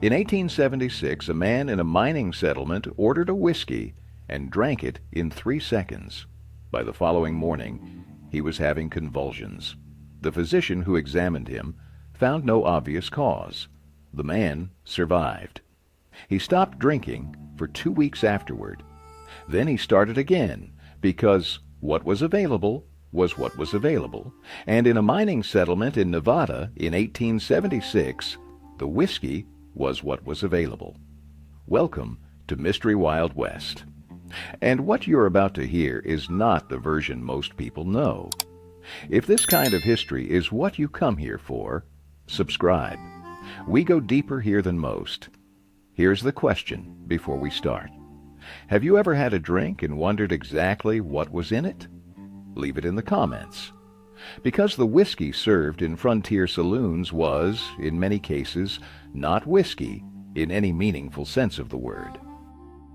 In 1876, a man in a mining settlement ordered a whiskey and drank it in 3 seconds. By the following morning, he was having convulsions. The physician who examined him found no obvious cause. The man survived. He stopped drinking for 2 weeks afterward. Then he started again, because what was available was what was available, and in a mining settlement in Nevada in 1876, the whiskey was what was available. Welcome to Mystery Wild West. And what you're about to hear is not the version most people know. If this kind of history is what you come here for, subscribe. We go deeper here than most. Here's the question before we start. Have you ever had a drink and wondered exactly what was in it? Leave it in the comments. Because the whiskey served in frontier saloons was, in many cases, not whiskey in any meaningful sense of the word.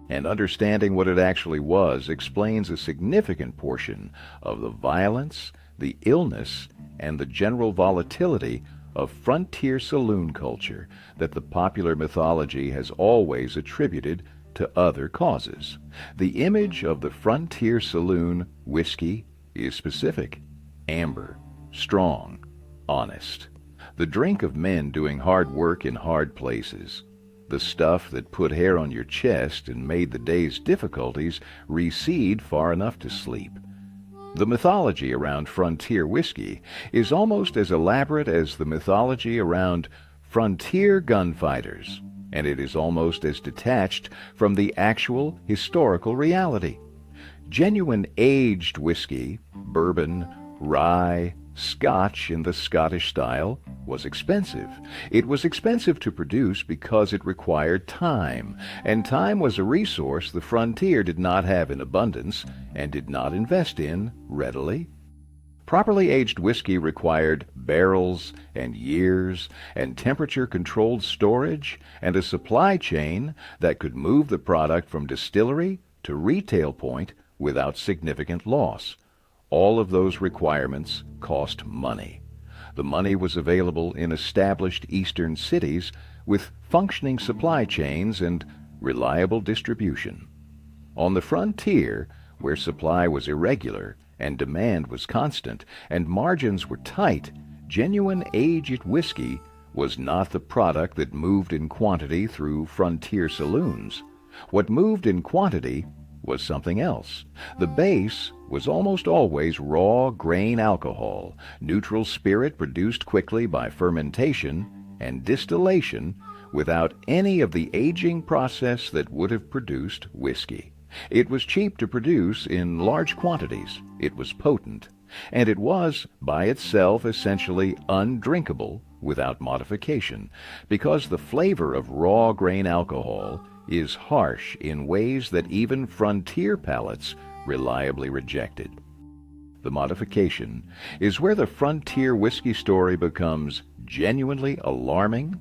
And understanding what it actually was explains a significant portion of the violence, the illness, and the general volatility of frontier saloon culture that the popular mythology has always attributed to other causes. The image of the frontier saloon whiskey is specific: amber, strong, honest. The drink of men doing hard work in hard places. The stuff that put hair on your chest and made the day's difficulties recede far enough to sleep. The mythology around frontier whiskey is almost as elaborate as the mythology around frontier gunfighters, and it is almost as detached from the actual historical reality. Genuine aged whiskey, bourbon, rye, Scotch in the Scottish style, was expensive. It was expensive to produce because it required time, and time was a resource the frontier did not have in abundance and did not invest in readily. Properly aged whiskey required barrels and years and temperature-controlled storage and a supply chain that could move the product from distillery to retail point without significant loss. All of those requirements cost money. The money was available in established eastern cities with functioning supply chains and reliable distribution. On the frontier, where supply was irregular and demand was constant and margins were tight, genuine aged whiskey was not the product that moved in quantity through frontier saloons. What moved in quantity was something else. The base was almost always raw grain alcohol, neutral spirit produced quickly by fermentation and distillation without any of the aging process that would have produced whiskey. It was cheap to produce in large quantities, it was potent, and it was, by itself, essentially undrinkable without modification, because the flavor of raw grain alcohol is harsh in ways that even frontier palates reliably rejected. The modification is where the frontier whiskey story becomes genuinely alarming.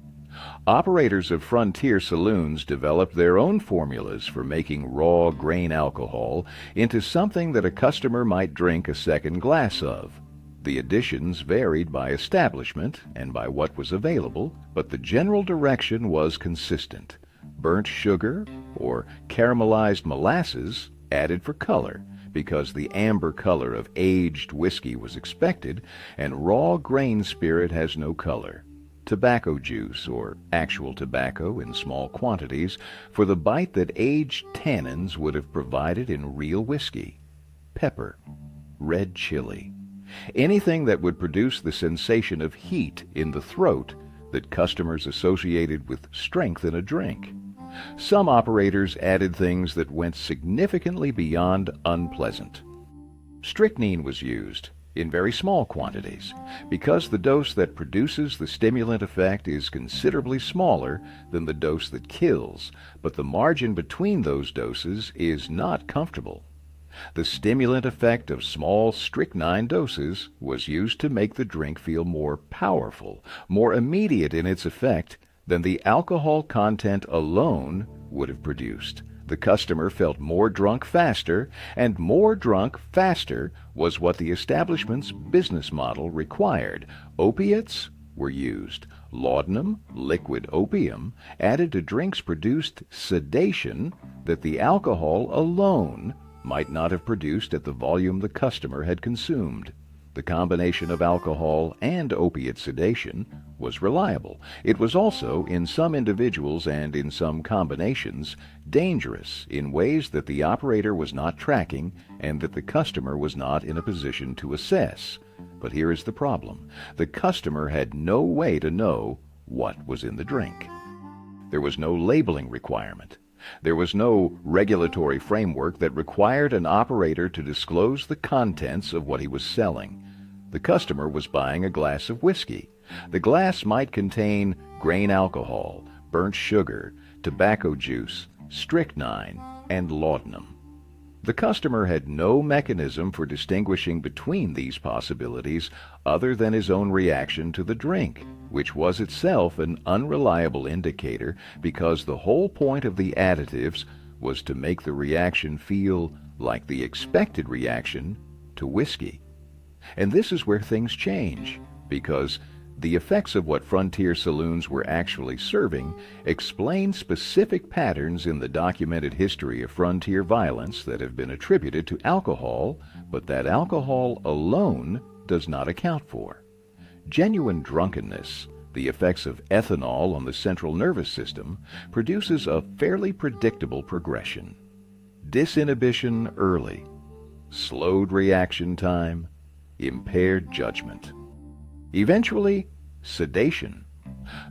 Operators of frontier saloons developed their own formulas for making raw grain alcohol into something that a customer might drink a second glass of. The additions varied by establishment and by what was available, but the general direction was consistent. Burnt sugar or caramelized molasses added for color, because the amber color of aged whiskey was expected, and raw grain spirit has no color. Tobacco juice, or actual tobacco in small quantities, for the bite that aged tannins would have provided in real whiskey. Pepper, red chili, anything that would produce the sensation of heat in the throat that customers associated with strength in a drink. Some operators added things that went significantly beyond unpleasant. Strychnine was used in very small quantities, because the dose that produces the stimulant effect is considerably smaller than the dose that kills, but the margin between those doses is not comfortable. The stimulant effect of small strychnine doses was used to make the drink feel more powerful, more immediate in its effect than the alcohol content alone would have produced. The customer felt more drunk faster, and more drunk faster was what the establishment's business model required. Opiates were used. Laudanum, liquid opium, added to drinks produced sedation that the alcohol alone might not have produced at the volume the customer had consumed. The combination of alcohol and opiate sedation was reliable. It was also, in some individuals and in some combinations, dangerous in ways that the operator was not tracking and that the customer was not in a position to assess. But here is the problem. The customer had no way to know what was in the drink. There was no labeling requirement. There was no regulatory framework that required an operator to disclose the contents of what he was selling. The customer was buying a glass of whiskey. The glass might contain grain alcohol, burnt sugar, tobacco juice, strychnine, and laudanum. The customer had no mechanism for distinguishing between these possibilities other than his own reaction to the drink, which was itself an unreliable indicator because the whole point of the additives was to make the reaction feel like the expected reaction to whiskey. And this is where things change, because the effects of what frontier saloons were actually serving explain specific patterns in the documented history of frontier violence that have been attributed to alcohol, but that alcohol alone does not account for. Genuine drunkenness, the effects of ethanol on the central nervous system, produces a fairly predictable progression. Disinhibition early, slowed reaction time, impaired judgment. Eventually, sedation.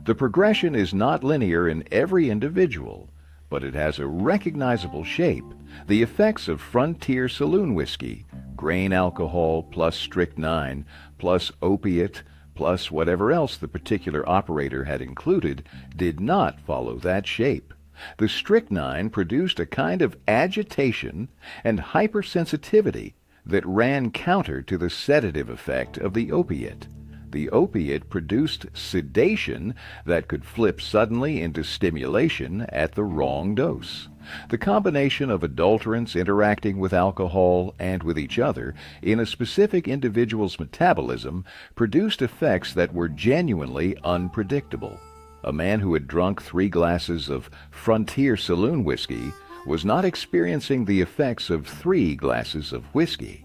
The progression is not linear in every individual, but it has a recognizable shape. The effects of frontier saloon whiskey, grain alcohol plus strychnine plus opiate plus whatever else the particular operator had included, did not follow that shape. The strychnine produced a kind of agitation and hypersensitivity that ran counter to the sedative effect of the opiate. The opiate produced sedation that could flip suddenly into stimulation at the wrong dose. The combination of adulterants interacting with alcohol and with each other in a specific individual's metabolism produced effects that were genuinely unpredictable. A man who had drunk 3 glasses of frontier saloon whiskey was not experiencing the effects of 3 glasses of whiskey.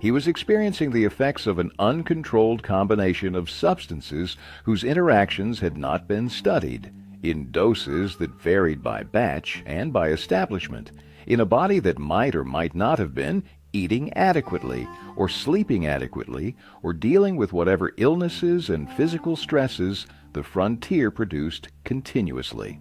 He was experiencing the effects of an uncontrolled combination of substances whose interactions had not been studied, in doses that varied by batch and by establishment, in a body that might or might not have been eating adequately, or sleeping adequately, or dealing with whatever illnesses and physical stresses the frontier produced continuously.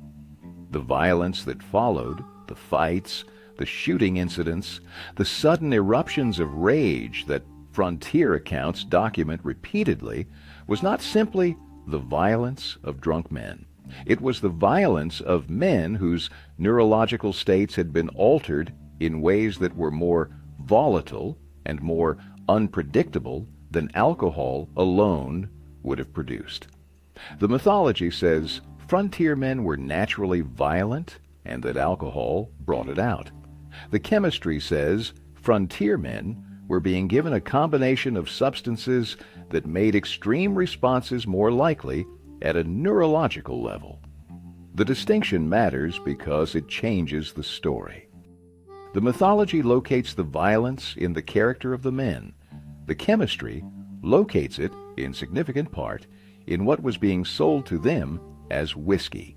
The violence that followed, the fights, the shooting incidents, the sudden eruptions of rage that frontier accounts document repeatedly, was not simply the violence of drunk men. It was the violence of men whose neurological states had been altered in ways that were more volatile and more unpredictable than alcohol alone would have produced. The mythology says frontier men were naturally violent and that alcohol brought it out. The chemistry says frontier men were being given a combination of substances that made extreme responses more likely at a neurological level. The distinction matters because it changes the story. The mythology locates the violence in the character of the men. The chemistry locates it, in significant part, in what was being sold to them as whiskey.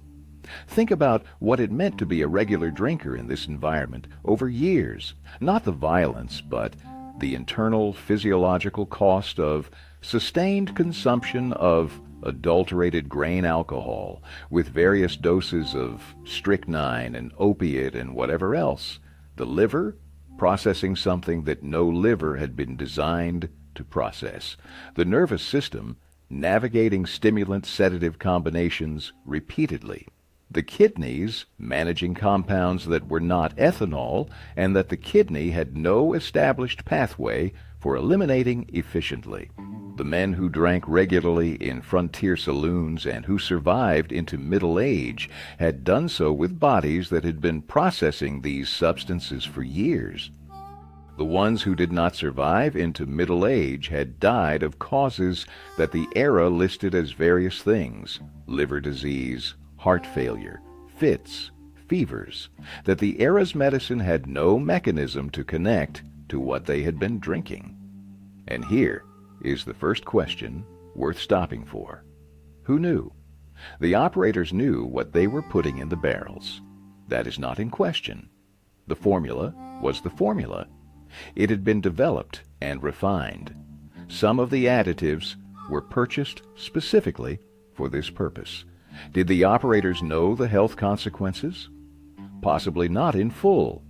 Think about what it meant to be a regular drinker in this environment over years. Not the violence, but the internal physiological cost of sustained consumption of adulterated grain alcohol with various doses of strychnine and opiate and whatever else. The liver processing something that no liver had been designed to process. The nervous system navigating stimulant-sedative combinations repeatedly. The kidneys managing compounds that were not ethanol and that the kidney had no established pathway for eliminating efficiently. The men who drank regularly in frontier saloons and who survived into middle age had done so with bodies that had been processing these substances for years. The ones who did not survive into middle age had died of causes that the era listed as various things: liver disease, heart failure, fits, fevers, that the era's medicine had no mechanism to connect to what they had been drinking. And here is the first question worth stopping for. Who knew? The operators knew what they were putting in the barrels. That is not in question. The formula was the formula. It had been developed and refined. Some of the additives were purchased specifically for this purpose. Did the operators know the health consequences? Possibly not in full.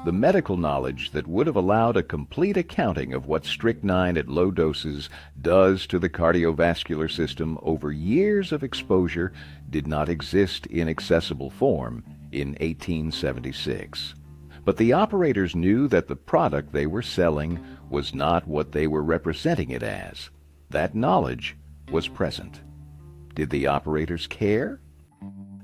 The medical knowledge that would have allowed a complete accounting of what strychnine at low doses does to the cardiovascular system over years of exposure did not exist in accessible form in 1876. But the operators knew that the product they were selling was not what they were representing it as. That knowledge was present. Did the operators care?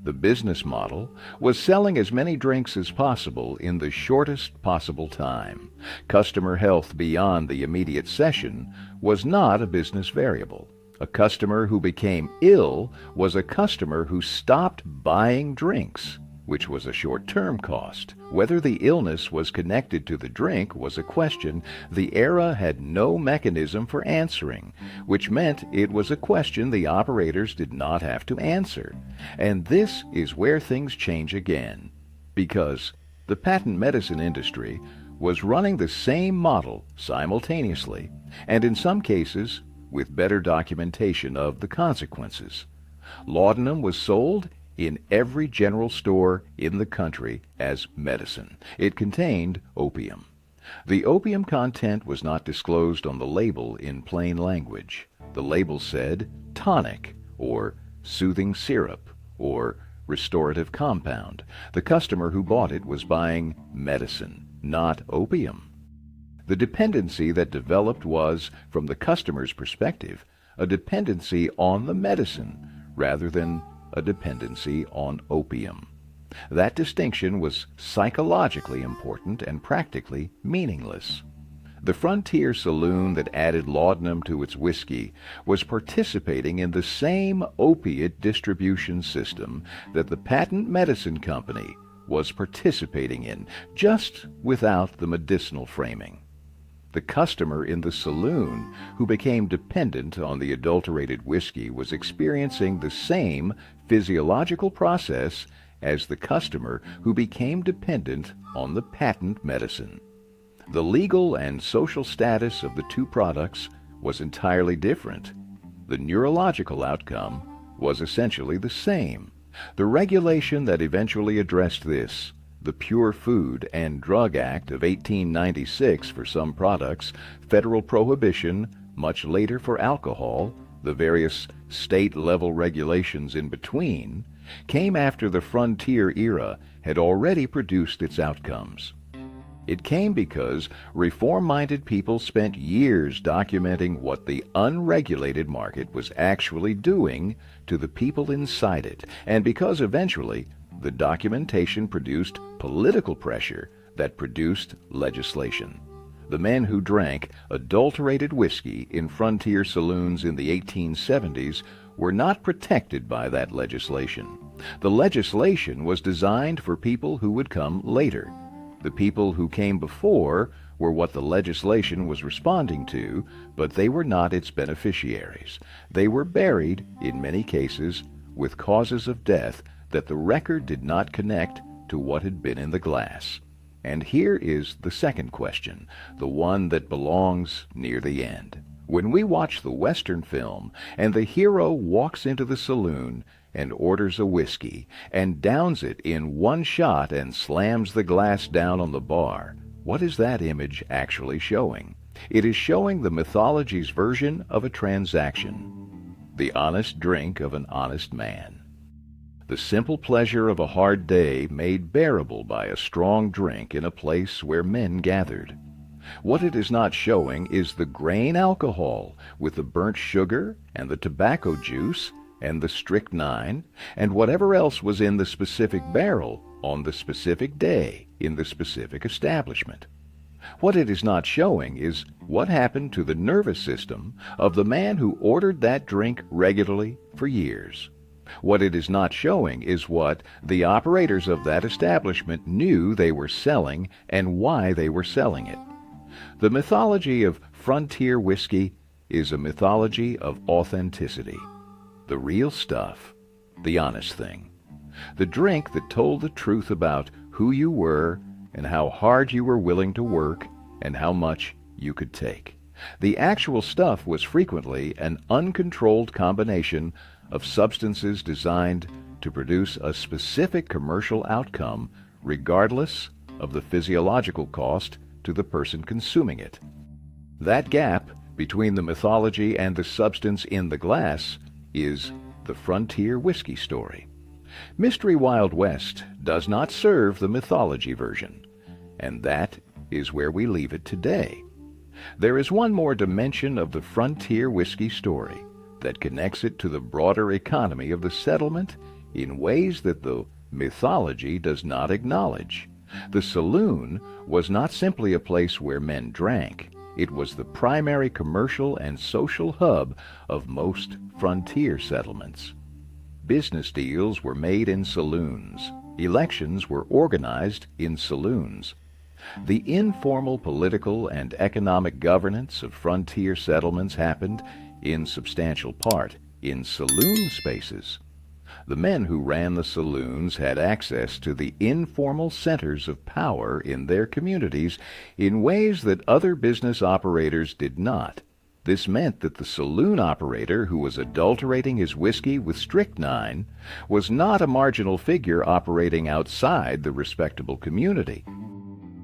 The business model was selling as many drinks as possible in the shortest possible time. Customer health beyond the immediate session was not a business variable. A customer who became ill was a customer who stopped buying drinks, which was a short-term cost. Whether the illness was connected to the drink was a question the era had no mechanism for answering, which meant it was a question the operators did not have to answer. And this is where things change again, because the patent medicine industry was running the same model simultaneously, and in some cases with better documentation of the consequences. Laudanum was sold in every general store in the country as medicine. It contained opium. The opium content was not disclosed on the label in plain language. The label said tonic, or soothing syrup, or restorative compound. The customer who bought it was buying medicine, not opium. The dependency that developed was, from the customer's perspective, a dependency on the medicine rather than a dependency on opium. That distinction was psychologically important and practically meaningless. The frontier saloon that added laudanum to its whiskey was participating in the same opiate distribution system that the patent medicine company was participating in, just without the medicinal framing. The customer in the saloon who became dependent on the adulterated whiskey was experiencing the same physiological process as the customer who became dependent on the patent medicine. The legal and social status of the two products was entirely different. The neurological outcome was essentially the same. The regulation that eventually addressed this, the Pure Food and Drug Act of 1896 for some products, federal prohibition much later for alcohol, the various state-level regulations in between, came after the frontier era had already produced its outcomes. It came because reform-minded people spent years documenting what the unregulated market was actually doing to the people inside it, and because eventually the documentation produced political pressure that produced legislation. The men who drank adulterated whiskey in frontier saloons in the 1870s were not protected by that legislation. The legislation was designed for people who would come later. The people who came before were what the legislation was responding to, but they were not its beneficiaries. They were buried, in many cases, with causes of death that the record did not connect to what had been in the glass. And here is the second question, the one that belongs near the end. When we watch the Western film and the hero walks into the saloon and orders a whiskey and downs it in one shot and slams the glass down on the bar, what is that image actually showing? It is showing the Mythology's version of a transaction, the honest drink of an honest man. The simple pleasure of a hard day made bearable by a strong drink in a place where men gathered. What it is not showing is the grain alcohol with the burnt sugar and the tobacco juice and the strychnine and whatever else was in the specific barrel on the specific day in the specific establishment. What it is not showing is what happened to the nervous system of the man who ordered that drink regularly for years. What it is not showing is what the operators of that establishment knew they were selling and why they were selling it. The mythology of frontier whiskey is a mythology of authenticity. The real stuff, the honest thing. The drink that told the truth about who you were and how hard you were willing to work and how much you could take. The actual stuff was frequently an uncontrolled combination of substances designed to produce a specific commercial outcome regardless of the physiological cost to the person consuming it. That gap between the mythology and the substance in the glass is the frontier whiskey story. Mystery Wild West does not serve the mythology version, and that is where we leave it today. There is one more dimension of the frontier whiskey story that connects it to the broader economy of the settlement in ways that the mythology does not acknowledge. The saloon was not simply a place where men drank. It was the primary commercial and social hub of most frontier settlements. Business deals were made in saloons. Elections were organized in saloons. The informal political and economic governance of frontier settlements happened, in substantial part, in saloon spaces. The men who ran the saloons had access to the informal centers of power in their communities in ways that other business operators did not. This meant that the saloon operator who was adulterating his whiskey with strychnine was not a marginal figure operating outside the respectable community.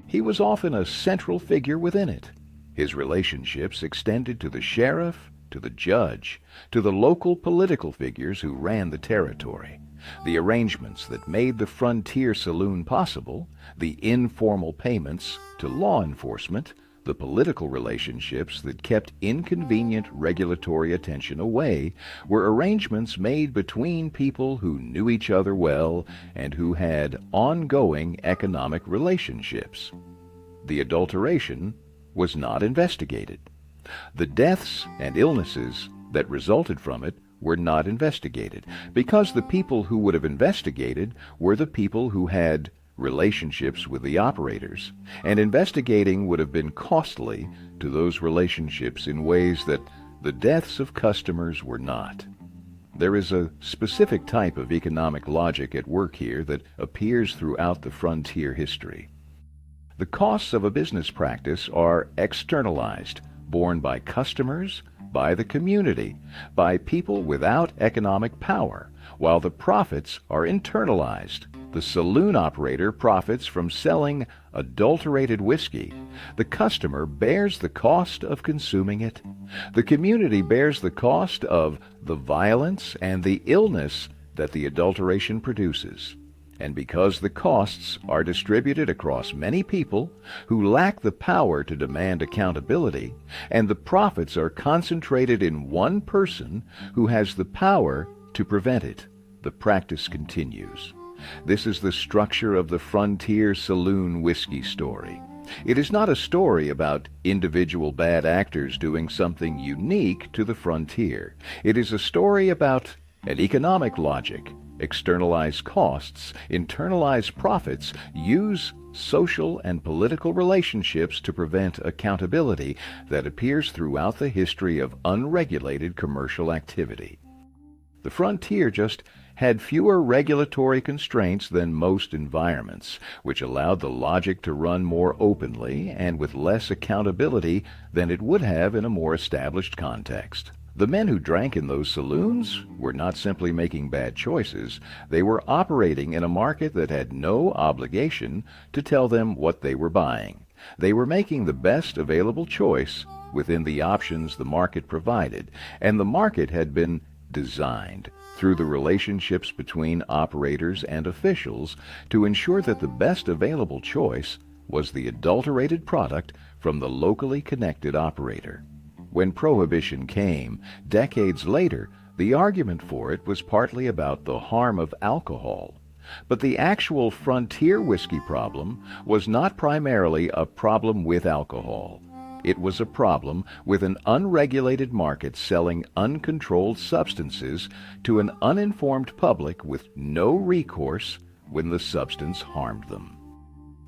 He was often a central figure within it. His relationships extended to the sheriff, to the judge, to the local political figures who ran the territory. The arrangements that made the frontier saloon possible, the informal payments to law enforcement, the political relationships that kept inconvenient regulatory attention away, were arrangements made between people who knew each other well and who had ongoing economic relationships. The adulteration was not investigated. The deaths and illnesses that resulted from it were not investigated, because the people who would have investigated were the people who had relationships with the operators, and investigating would have been costly to those relationships in ways that the deaths of customers were not. There is a specific type of economic logic at work here that appears throughout the frontier history. The costs of a business practice are externalized, borne by customers, by the community, by people without economic power, while the profits are internalized. The saloon operator profits from selling adulterated whiskey. The customer bears the cost of consuming it. The community bears the cost of the violence and the illness that the adulteration produces. And because the costs are distributed across many people who lack the power to demand accountability, and the profits are concentrated in one person who has the power to prevent it, the practice continues. This is the structure of the frontier saloon whiskey story. It is not a story about individual bad actors doing something unique to the frontier. It is a story about an economic logic. Externalize costs, internalize profits, use social and political relationships to prevent accountability that appears throughout the history of unregulated commercial activity. The frontier just had fewer regulatory constraints than most environments, which allowed the logic to run more openly and with less accountability than it would have in a more established context. The men who drank in those saloons were not simply making bad choices, they were operating in a market that had no obligation to tell them what they were buying. They were making the best available choice within the options the market provided, and the market had been designed through the relationships between operators and officials to ensure that the best available choice was the adulterated product from the locally connected operator. When Prohibition came, decades later, the argument for it was partly about the harm of alcohol. But the actual frontier whiskey problem was not primarily a problem with alcohol. It was a problem with an unregulated market selling uncontrolled substances to an uninformed public with no recourse when the substance harmed them.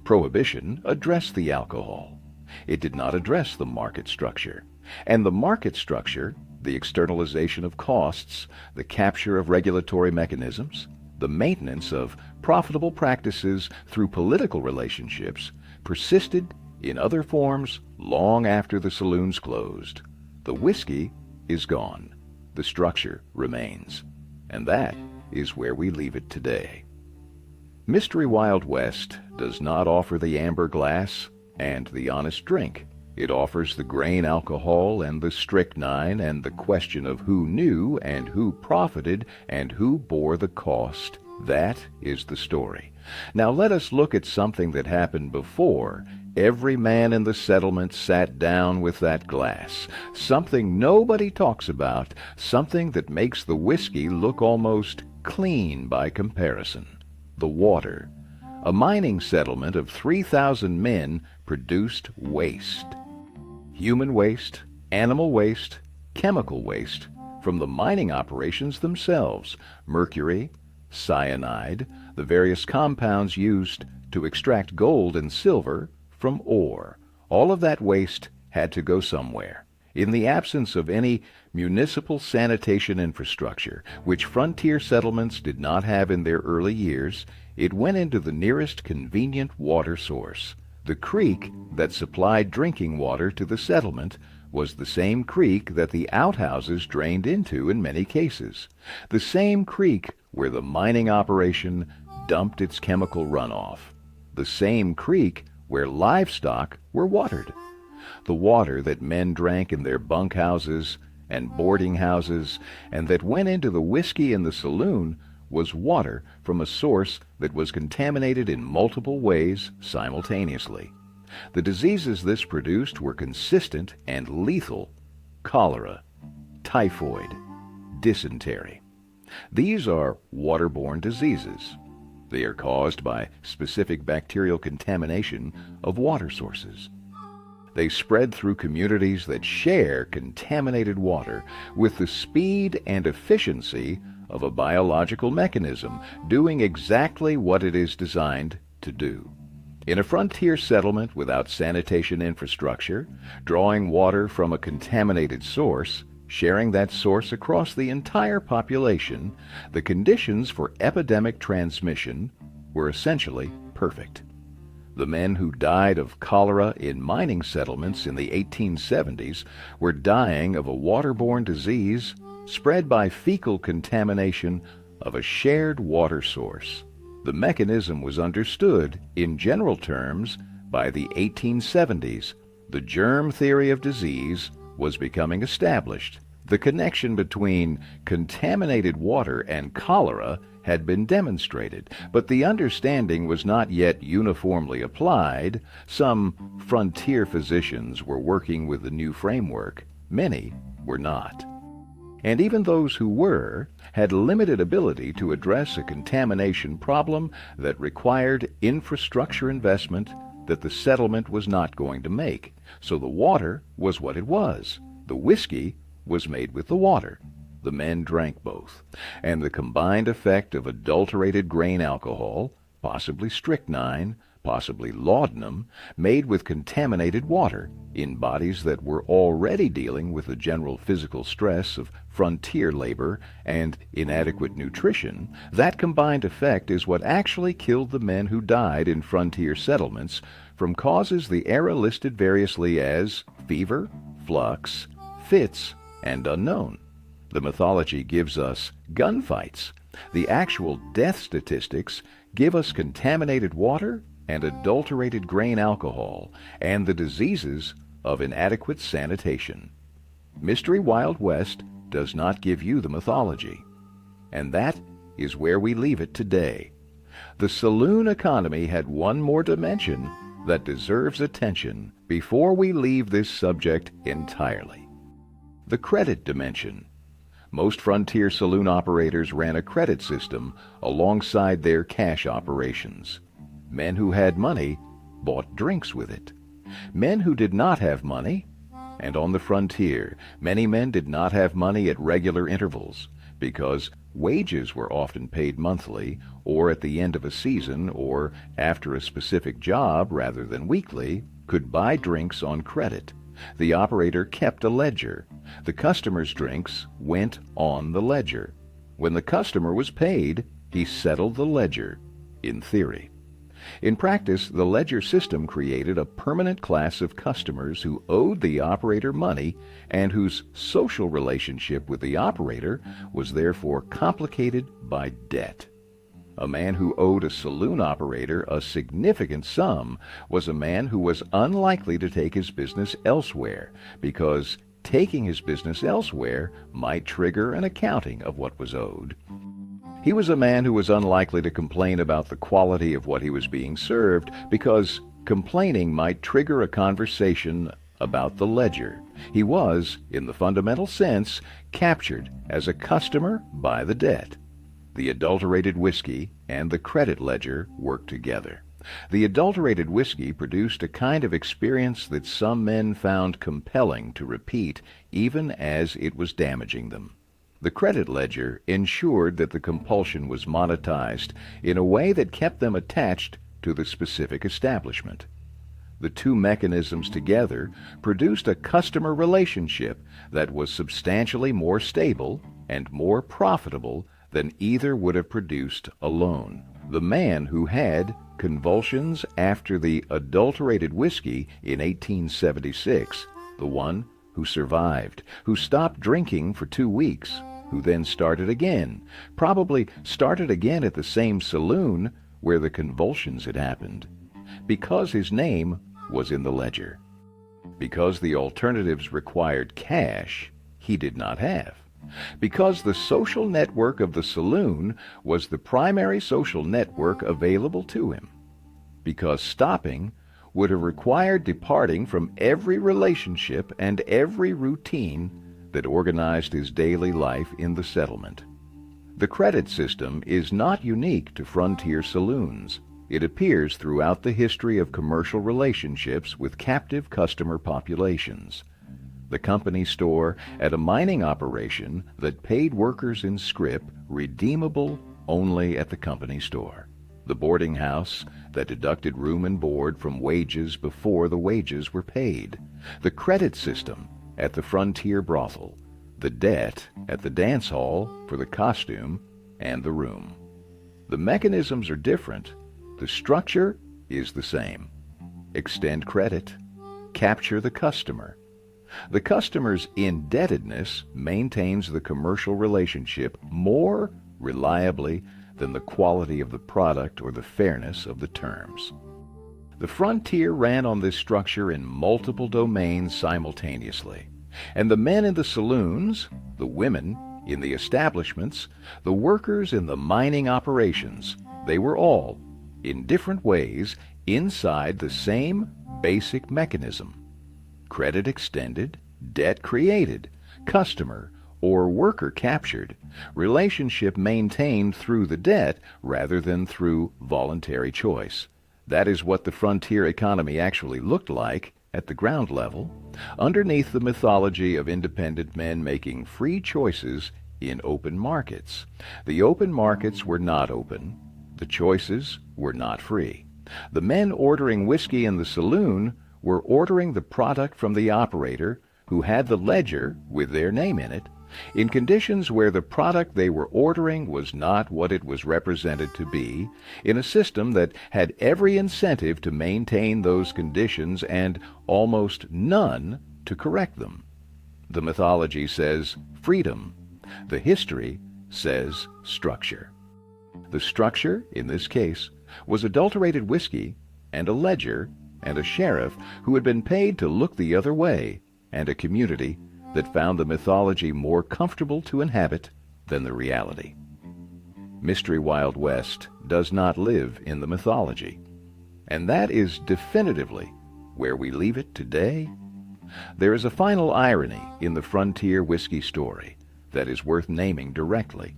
Prohibition addressed the alcohol. It did not address the market structure. And the market structure, the externalization of costs, the capture of regulatory mechanisms, the maintenance of profitable practices through political relationships, persisted in other forms long after the saloons closed. The whiskey is gone. The structure remains. And that is where we leave it today. Mystery Wild West does not offer the amber glass and the honest drink. It offers the grain alcohol and the strychnine and the question of who knew and who profited and who bore the cost. That is the story. Now let us look at something that happened before every man in the settlement sat down with that glass. Something nobody talks about, something that makes the whiskey look almost clean by comparison. The water. A mining settlement of 3,000 men produced waste. Human waste, animal waste, chemical waste from the mining operations themselves, mercury, cyanide, the various compounds used to extract gold and silver from ore. All of that waste had to go somewhere. In the absence of any municipal sanitation infrastructure, which frontier settlements did not have in their early years, it went into the nearest convenient water source. The creek that supplied drinking water to the settlement was the same creek that the outhouses drained into in many cases, the same creek where the mining operation dumped its chemical runoff, the same creek where livestock were watered. The water that men drank in their bunkhouses and boarding houses and that went into the whiskey in the saloon was water from a source that was contaminated in multiple ways simultaneously. The diseases this produced were consistent and lethal: cholera, typhoid, dysentery. These are waterborne diseases. They are caused by specific bacterial contamination of water sources. They spread through communities that share contaminated water with the speed and efficiency of a biological mechanism doing exactly what it is designed to do. In a frontier settlement without sanitation infrastructure, drawing water from a contaminated source, sharing that source across the entire population, the conditions for epidemic transmission were essentially perfect. The men who died of cholera in mining settlements in the 1870s were dying of a waterborne disease spread by fecal contamination of a shared water source. The mechanism was understood in general terms by the 1870s. The germ theory of disease was becoming established. The connection between contaminated water and cholera had been demonstrated, but the understanding was not yet uniformly applied. Some frontier physicians were working with the new framework. Many were not. And even those who were had limited ability to address a contamination problem that required infrastructure investment that the settlement was not going to make. So the water was what it was. The whiskey was made with the water. The men drank both. And the combined effect of adulterated grain alcohol, possibly strychnine, possibly laudanum, made with contaminated water in bodies that were already dealing with the general physical stress of frontier labor and inadequate nutrition, that combined effect is what actually killed the men who died in frontier settlements from causes the era listed variously as fever, flux, fits, and unknown. The mythology gives us gunfights. The actual death statistics give us contaminated water and adulterated grain alcohol, and the diseases of inadequate sanitation. Mystery Wild West does not give you the mythology. And that is where we leave it today. The saloon economy had one more dimension that deserves attention before we leave this subject entirely. The credit dimension. Most frontier saloon operators ran a credit system alongside their cash operations. Men who had money bought drinks with it. Men who did not have money, and on the frontier, many men did not have money at regular intervals because wages were often paid monthly or at the end of a season or after a specific job rather than weekly, could buy drinks on credit. The operator kept a ledger. The customer's drinks went on the ledger. When the customer was paid, he settled the ledger, in theory. In practice, the ledger system created a permanent class of customers who owed the operator money and whose social relationship with the operator was therefore complicated by debt. A man who owed a saloon operator a significant sum was a man who was unlikely to take his business elsewhere, because taking his business elsewhere might trigger an accounting of what was owed. He was a man who was unlikely to complain about the quality of what he was being served, because complaining might trigger a conversation about the ledger. He was, in the fundamental sense, captured as a customer by the debt. The adulterated whiskey and the credit ledger worked together. The adulterated whiskey produced a kind of experience that some men found compelling to repeat, even as it was damaging them. The credit ledger ensured that the compulsion was monetized in a way that kept them attached to the specific establishment. The two mechanisms together produced a customer relationship that was substantially more stable and more profitable than either would have produced alone. The man who had convulsions after the adulterated whiskey in 1876, the one who survived, who stopped drinking for 2 weeks, who then started again, probably started again at the same saloon where the convulsions had happened, because his name was in the ledger. Because the alternatives required cash he did not have. Because the social network of the saloon was the primary social network available to him. Because stopping would have required departing from every relationship and every routine that organized his daily life in the settlement. The credit system is not unique to frontier saloons. It appears throughout the history of commercial relationships with captive customer populations. The company store at a mining operation that paid workers in scrip, redeemable only at the company store. The boarding house that deducted room and board from wages before the wages were paid. The credit system at the frontier brothel. The debt at the dance hall for the costume and the room. The mechanisms are different. The structure is the same. Extend credit. Capture the customer. The customer's indebtedness maintains the commercial relationship more reliably than the quality of the product or the fairness of the terms. The frontier ran on this structure in multiple domains simultaneously, and the men in the saloons, the women in the establishments, the workers in the mining operations, they were all, in different ways, inside the same basic mechanism. Credit extended, debt created, customer or worker captured, relationship maintained through the debt rather than through voluntary choice. That is what the frontier economy actually looked like at the ground level, underneath the mythology of independent men making free choices in open markets. The open markets were not open. The choices were not free. The men ordering whiskey in the saloon were ordering the product from the operator, who had the ledger with their name in it, in conditions where the product they were ordering was not what it was represented to be, in a system that had every incentive to maintain those conditions and almost none to correct them. The mythology says freedom. The history says structure. The structure, in this case, was adulterated whiskey and a ledger and a sheriff who had been paid to look the other way, and a community that found the mythology more comfortable to inhabit than the reality. Mystery Wild West does not live in the mythology, and that is definitively where we leave it today. There is a final irony in the frontier whiskey story. that is worth naming directly.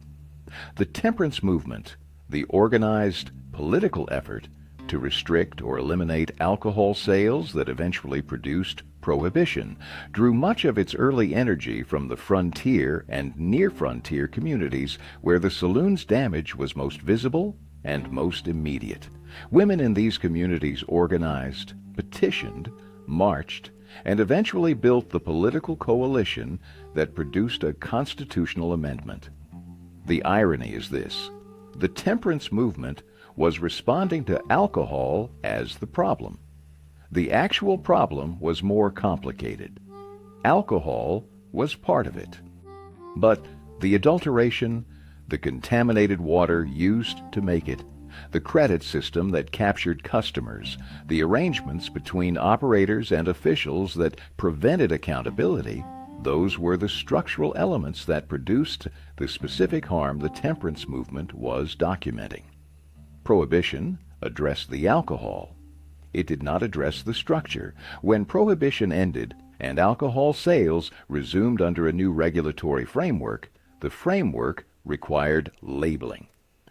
The temperance movement, the organized political effort to restrict or eliminate alcohol sales that eventually produced prohibition, drew much of its early energy from the frontier and near-frontier communities where the saloon's damage was most visible and most immediate. Women in these communities organized, petitioned, marched, and eventually built the political coalition that produced a constitutional amendment. The irony is this: the temperance movement was responding to alcohol as the problem. The actual problem was more complicated. Alcohol was part of it. But the adulteration, the contaminated water used to make it, the credit system that captured customers, the arrangements between operators and officials that prevented accountability, those were the structural elements that produced the specific harm the temperance movement was documenting. Prohibition addressed the alcohol. It did not address the structure. When prohibition ended and alcohol sales resumed under a new regulatory framework, the framework required labeling,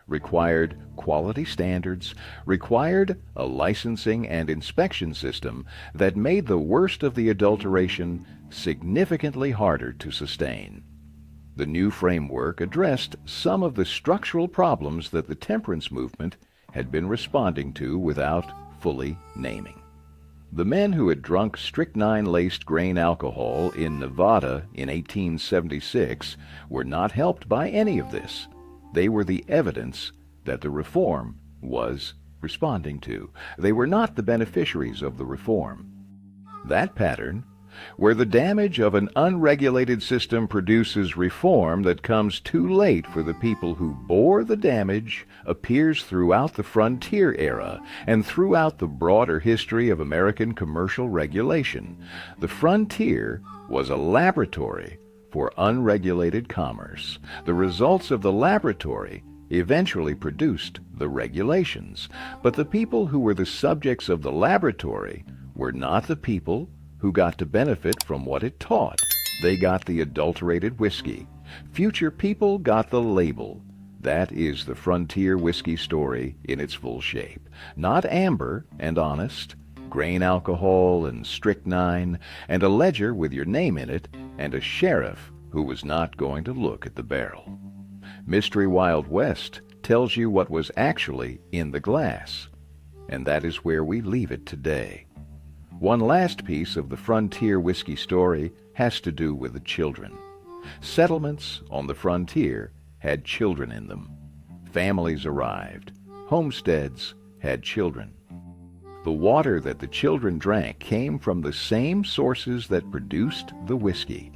required quality standards, required a licensing and inspection system that made the worst of the adulteration significantly harder to sustain. The new framework addressed some of the structural problems that the temperance movement had been responding to without fully naming. The men who had drunk strychnine-laced grain alcohol in Nevada in 1876 were not helped by any of this. They were the evidence that the reform was responding to. They were not the beneficiaries of the reform. That pattern, where the damage of an unregulated system produces reform that comes too late for the people who bore the damage, appears throughout the frontier era and throughout the broader history of American commercial regulation. The frontier was a laboratory for unregulated commerce. The results of the laboratory eventually produced the regulations, but the people who were the subjects of the laboratory were not the people who got to benefit from what it taught. They got the adulterated whiskey. Future people got the label. That is the frontier whiskey story in its full shape. Not amber and honest, grain alcohol and strychnine, and a ledger with your name in it, and a sheriff who was not going to look at the barrel. Mystery Wild West tells you what was actually in the glass, and that is where we leave it today. One last piece of the frontier whiskey story has to do with the children. Settlements on the frontier had children in them. Families arrived. Homesteads had children. The water that the children drank came from the same sources that produced the whiskey.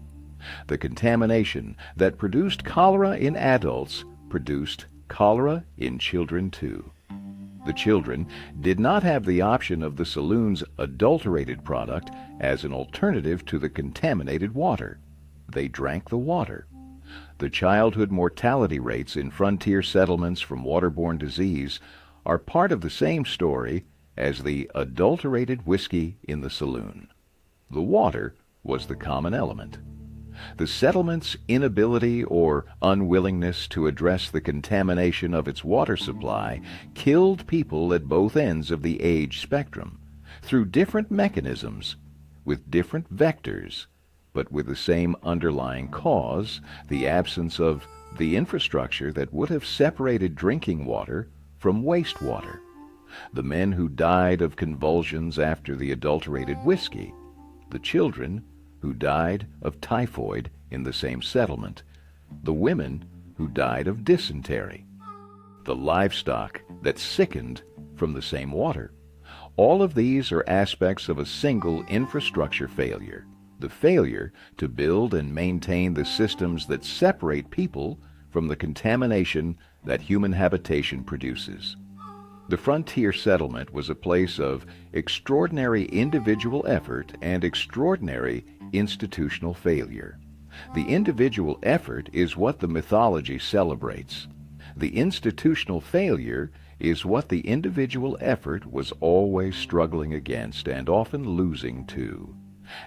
The contamination that produced cholera in adults produced cholera in children too. The children did not have the option of the saloon's adulterated product as an alternative to the contaminated water. They drank the water. The childhood mortality rates in frontier settlements from waterborne disease are part of the same story as the adulterated whiskey in the saloon. The water was the common element. The settlement's inability or unwillingness to address the contamination of its water supply killed people at both ends of the age spectrum, through different mechanisms, with different vectors, but with the same underlying cause, the absence of the infrastructure that would have separated drinking water from wastewater. The men who died of convulsions after the adulterated whiskey, the children who died of typhoid in the same settlement, the women who died of dysentery, the livestock that sickened from the same water. All of these are aspects of a single infrastructure failure, the failure to build and maintain the systems that separate people from the contamination that human habitation produces. The frontier settlement was a place of extraordinary individual effort and extraordinary institutional failure. The individual effort is what the mythology celebrates. The institutional failure is what the individual effort was always struggling against and often losing to.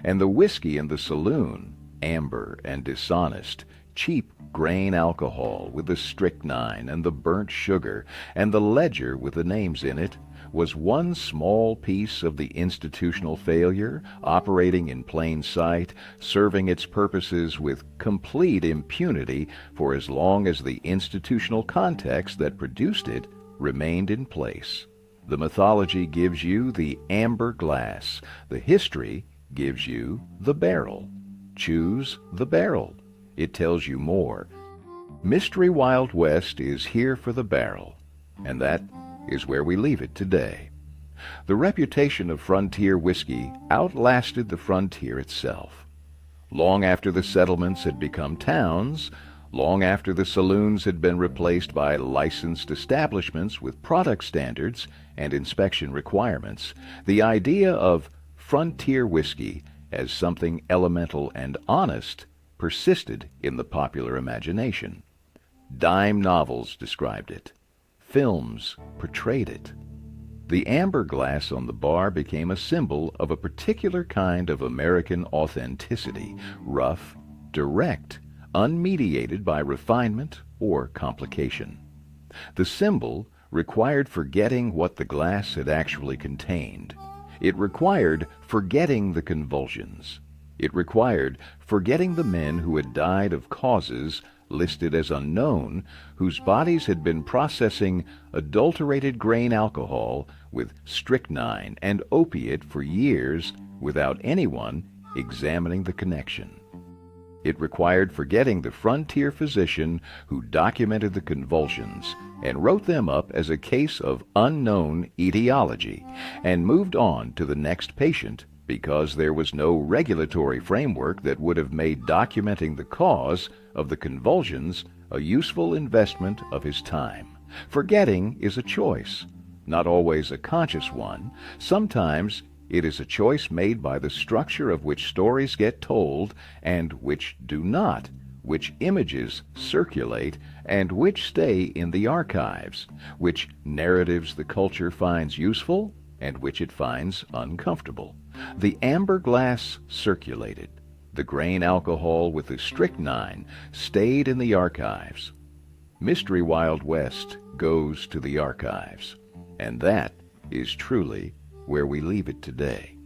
And the whiskey in the saloon, amber and dishonest, cheap grain alcohol with the strychnine and the burnt sugar and the ledger with the names in it was one small piece of the institutional failure, operating in plain sight, serving its purposes with complete impunity for as long as the institutional context that produced it remained in place. The mythology gives you the amber glass. The history gives you the barrel. Choose the barrel. It tells you more. Mystery Wild West is here for the barrel, and that is where we leave it today. The reputation of frontier whiskey outlasted the frontier itself. Long after the settlements had become towns, long after the saloons had been replaced by licensed establishments with product standards and inspection requirements, the idea of frontier whiskey as something elemental and honest persisted in the popular imagination. Dime novels described it. Films portrayed it. The amber glass on the bar became a symbol of a particular kind of American authenticity, rough, direct, unmediated by refinement or complication. The symbol required forgetting what the glass had actually contained. It required forgetting the convulsions. It required forgetting the men who had died of causes listed as unknown, whose bodies had been processing adulterated grain alcohol with strychnine and opiate for years without anyone examining the connection. It required forgetting the frontier physician who documented the convulsions and wrote them up as a case of unknown etiology and moved on to the next patient because there was no regulatory framework that would have made documenting the cause of the convulsions a useful investment of his time. Forgetting is a choice, not always a conscious one. Sometimes it is a choice made by the structure of which stories get told and which do not, which images circulate and which stay in the archives, which narratives the culture finds useful and which it finds uncomfortable. The amber glass circulated. The grain alcohol with the strychnine stayed in the archives. Mystery Wild West goes to the archives, and that is truly where we leave it today.